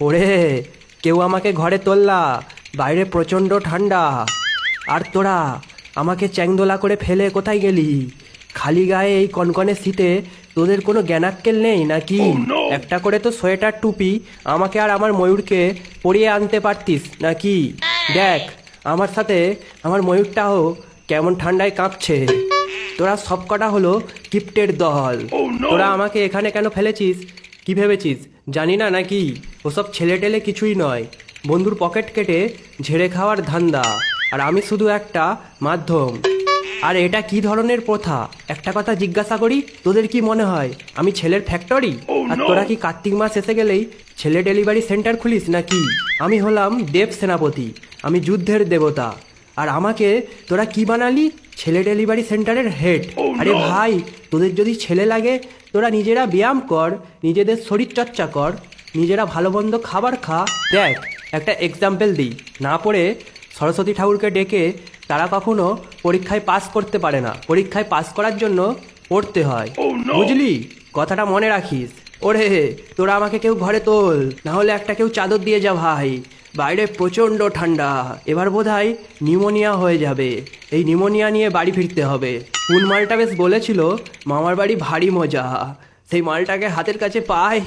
ওরে, কেউ আমাকে ঘরে তোললা, বাইরে প্রচণ্ড ঠান্ডা। আর তোরা আমাকে চ্যাংদোলা করে ফেলে কোথায় গেলি? খালি গায়ে এই কনকনে শীতে তোদের কোনো জ্ঞানাক্কেল নেই নাকি? একটা করে তো সোয়েটার টুপি আমাকে আর আমার ময়ূরকে পরিয়ে আনতে পারতিস নাকি? দেখ আমার সাথে আমার ময়ূরটাও কেমন ঠান্ডায় কাঁপছে। তোরা সবকটা হলো কিপ্টের দল। তোরা আমাকে এখানে কেন ফেলেছিস কি ভেবেছিস জানি না নাকি? ওসব ছেলে টেলে কিছুই নয়, বন্ধুর পকেট কেটে ঝেড়ে খাওয়ার ধান্দা। আর আমি শুধু একটা মাধ্যম। আর এটা কি ধরনের প্রথা একটা কথা জিজ্ঞাসা করি, তোদের কি মনে হয় আমি ছেলের ফ্যাক্টরি? আর তোরা কি কার্তিক মাস এসে গেলেই ছেলে ডেলিভারি সেন্টার খুলিস নাকি? আমি হলাম দেব সেনাপতি, আমি যুদ্ধের দেবতা। আর আমাকে তোরা কি বানালি? ছেলে ডেলিভারি সেন্টারের হেড। আরে ভাই, তোদের যদি ছেলে লাগে তোরা নিজেরা ব্যায়াম কর, নিজেদের শরীর চর্চা কর, নিজেরা ভালো মন্দ খাবার খা। দেখ একটা এক্সাম্পল দিই, না পড়ে সরস্বতী ঠাকুরকে ডেকে তারা কখনো পরীক্ষায় পাস করতে পারে না। পরীক্ষায় পাস করার জন্য পড়তে হয়, বুঝলি? কথাটা মনে রাখিস। ওরে, তোরা আমাকে কেউ ঘরে তোল, না হলে একটা কেউ চাদর দিয়ে যা ভাই, বাইরে প্রচণ্ড ঠান্ডা। এবার বোধহয় নিউমোনিয়া হয়ে যাবে। এই নিউমোনিয়া নিয়ে বাড়ি ফিরতে হবে। কোন মালটা বেশ বলেছিল মামার বাড়ি ভারী মজা, সেই মালটাকে হাতের কাছে পায়।